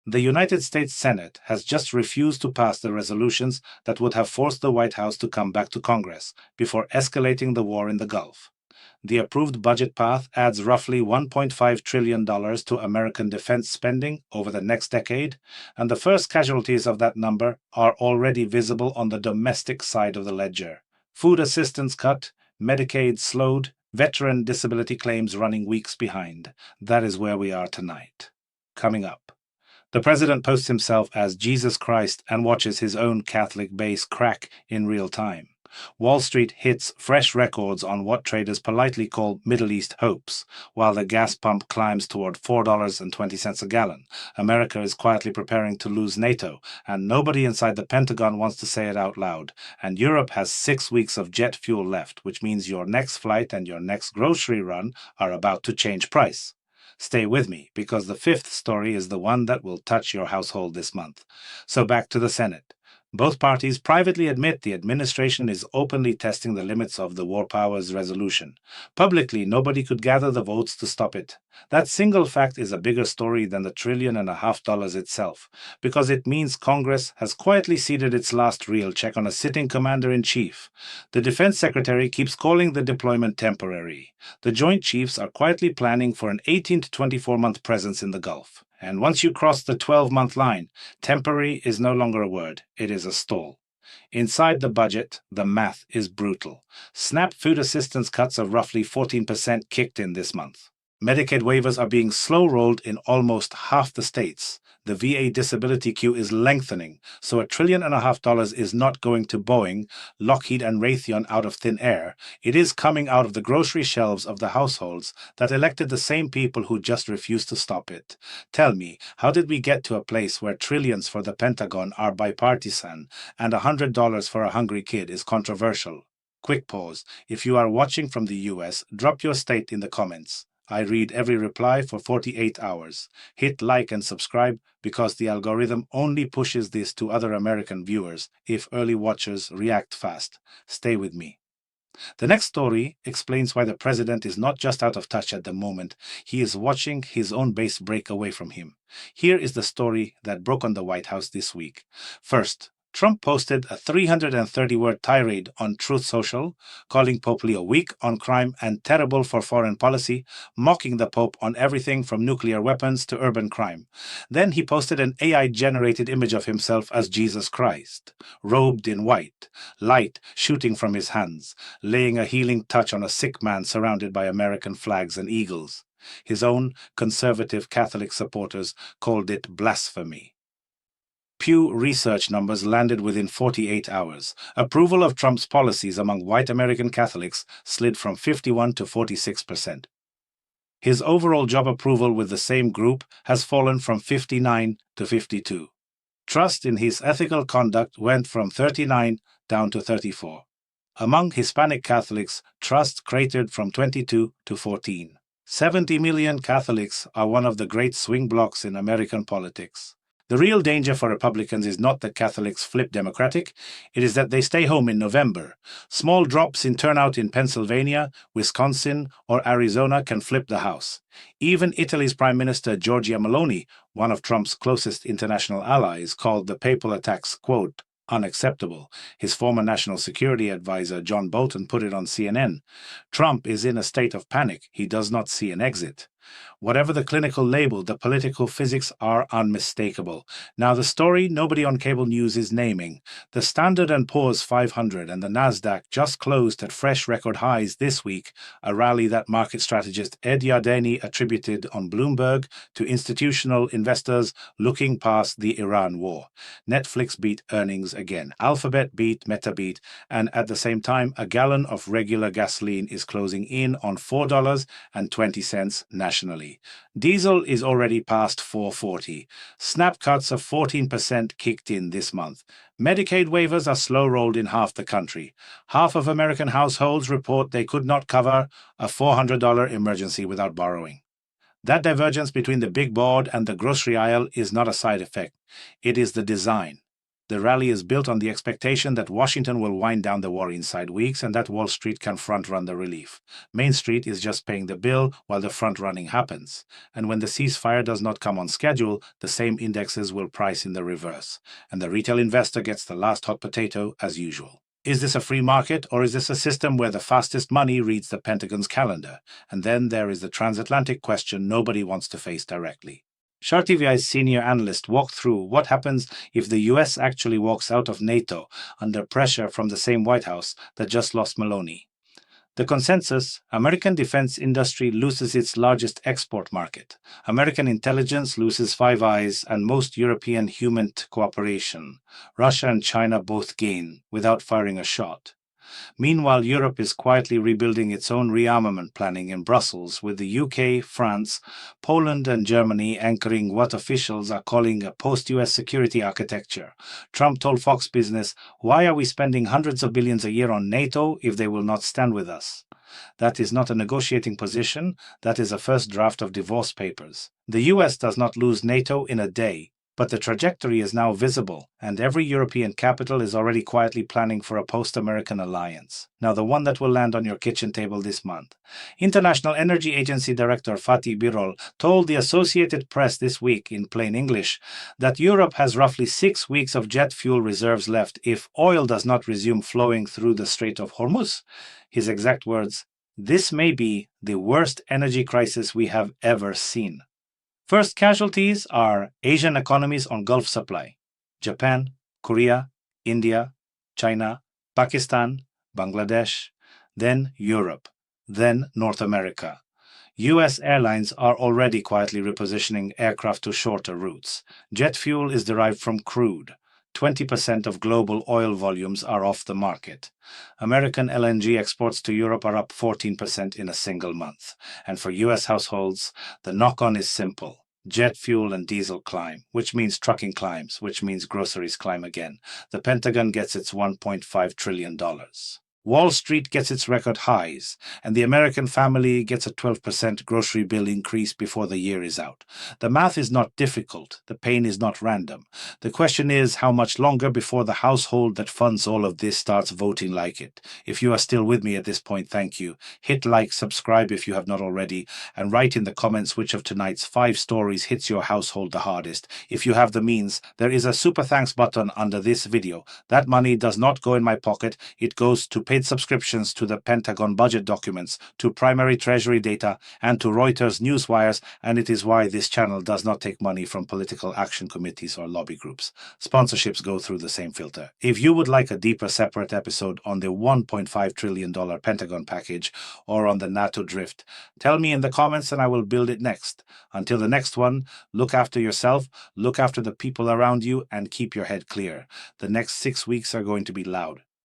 The United States Senate has just refused to pass the resolutions that would have forced the White House to come back to Congress before escalating the war in the Gulf. The approved budget path adds roughly $1.5 trillion to American defense spending over the next decade, and the first casualties of that number are already visible on the domestic side of the ledger. Food assistance cut, Medicaid slowed, veteran disability claims running weeks behind. That is where we are tonight. Coming up. The president posts himself as Jesus Christ and watches his own Catholic base crack in real time. Wall Street hits fresh records on what traders politely call Middle East hopes, while the gas pump climbs toward $4.20 a gallon. America is quietly preparing to lose NATO, and nobody inside the Pentagon wants to say it out loud. And Europe has 6 weeks of jet fuel left, which means your next flight and your next grocery run are about to change price. Stay with me, because the fifth story is the one that will touch your household this month. So back to the Senate. Both parties privately admit the administration is openly testing the limits of the War Powers Resolution. Publicly, nobody could gather the votes to stop it. That single fact is a bigger story than the $1.5 trillion itself, because it means Congress has quietly ceded its last real check on a sitting commander-in-chief. The defense secretary keeps calling the deployment temporary. The Joint Chiefs are quietly planning for an 18 to 24-month presence in the Gulf. And once you cross the 12-month line, temporary is no longer a word, it is a stall. Inside the budget, the math is brutal. SNAP food assistance cuts of roughly 14% kicked in this month. Medicaid waivers are being slow-rolled in almost half the states. The VA disability queue is lengthening, so $1.5 trillion is not going to Boeing, Lockheed and Raytheon out of thin air. It is coming out of the grocery shelves of the households that elected the same people who just refused to stop it. Tell me, how did we get to a place where trillions for the Pentagon are bipartisan and $100 for a hungry kid is controversial? Quick pause. If you are watching from the US, drop your state in the comments. I read every reply for 48 hours. Hit like and subscribe because the algorithm only pushes this to other American viewers if early watchers react fast. Stay with me. The next story explains why the president is not just out of touch at the moment, he is watching his own base break away from him. Here is the story that broke on the White House this week. First, Trump posted a 330-word tirade on Truth Social, calling Pope Leo weak on crime and terrible for foreign policy, mocking the Pope on everything from nuclear weapons to urban crime. Then he posted an AI-generated image of himself as Jesus Christ, robed in white, light shooting from his hands, laying a healing touch on a sick man surrounded by American flags and eagles. His own conservative Catholic supporters called it blasphemy. Pew Research numbers landed within 48 hours. Approval of Trump's policies among white American Catholics slid from 51 to 46%. His overall job approval with the same group has fallen from 59 to 52. Trust in his ethical conduct went from 39 down to 34. Among Hispanic Catholics, trust cratered from 22 to 14. 70 million Catholics are one of the great swing blocks in American politics. The real danger for Republicans is not that Catholics flip Democratic, it is that they stay home in November. Small drops in turnout in Pennsylvania, Wisconsin, or Arizona can flip the House. Even Italy's Prime Minister Giorgia Meloni, one of Trump's closest international allies, called the papal attacks, quote, unacceptable. His former national security advisor John Bolton put it on CNN. Trump is in a state of panic. He does not see an exit. Whatever the clinical label, the political physics are unmistakable. Now the story nobody on cable news is naming. The Standard & Poor's 500 and the Nasdaq just closed at fresh record highs this week, a rally that market strategist Ed Yardeni attributed on Bloomberg to institutional investors looking past the Iran war. Netflix beat earnings again. Alphabet beat, Meta beat, and at the same time, a gallon of regular gasoline is closing in on $4.20 nationally. Diesel is already past $4.40. SNAP cuts of 14% kicked in this month. Medicaid waivers are slow-rolled in half the country. Half of American households report they could not cover a $400 emergency without borrowing. That divergence between the big board and the grocery aisle is not a side effect. It is the design. The rally is built on the expectation that Washington will wind down the war inside weeks and that Wall Street can front-run the relief. Main Street is just paying the bill while the front-running happens. And when the ceasefire does not come on schedule, the same indexes will price in the reverse. And the retail investor gets the last hot potato as usual. Is this a free market, or is this a system where the fastest money reads the Pentagon's calendar? And then there is the transatlantic question nobody wants to face directly. SharTVI's senior analyst walked through what happens if the US actually walks out of NATO under pressure from the same White House that just lost Maloney. The consensus: American defense industry loses its largest export market. American intelligence loses Five Eyes and most European human cooperation. Russia and China both gain without firing a shot. Meanwhile, Europe is quietly rebuilding its own rearmament planning in Brussels, with the UK, France, Poland and Germany anchoring what officials are calling a post-US security architecture. Trump told Fox Business, "Why are we spending hundreds of billions a year on NATO if they will not stand with us?" That is not a negotiating position, that is a first draft of divorce papers. The US does not lose NATO in a day. But the trajectory is now visible, and every European capital is already quietly planning for a post-American alliance. Now, the one that will land on your kitchen table this month. International Energy Agency Director Fatih Birol told the Associated Press this week, in plain English, that Europe has roughly 6 weeks of jet fuel reserves left if oil does not resume flowing through the Strait of Hormuz. His exact words: "This may be the worst energy crisis we have ever seen." First casualties are Asian economies on Gulf supply: Japan, Korea, India, China, Pakistan, Bangladesh, then Europe, then North America. US airlines are already quietly repositioning aircraft to shorter routes. Jet fuel is derived from crude. 20% of global oil volumes are off the market. American LNG exports to Europe are up 14% in a single month. And for US households, the knock-on is simple. Jet fuel and diesel climb, which means trucking climbs, which means groceries climb again. The Pentagon gets its $1.5 trillion. Wall Street gets its record highs, and the American family gets a 12% grocery bill increase before the year is out. The math is not difficult. The pain is not random. The question is how much longer before the household that funds all of this starts voting like it. If you are still with me at this point, thank you. Hit like, subscribe if you have not already, and write in the comments which of tonight's 5 stories hits your household the hardest. If you have the means, there is a super thanks button under this video. That money does not go in my pocket. It goes to paid subscriptions to the Pentagon budget documents, to primary treasury data, and to Reuters newswires, and it is why this channel does not take money from political action committees or lobby groups. Sponsorships go through the same filter. If you would like a deeper separate episode on the $1.5 trillion Pentagon package or on the NATO drift, tell me in the comments and I will build it next. Until the next one, look after yourself, look after the people around you, and keep your head clear. The next 6 weeks are going to be loud.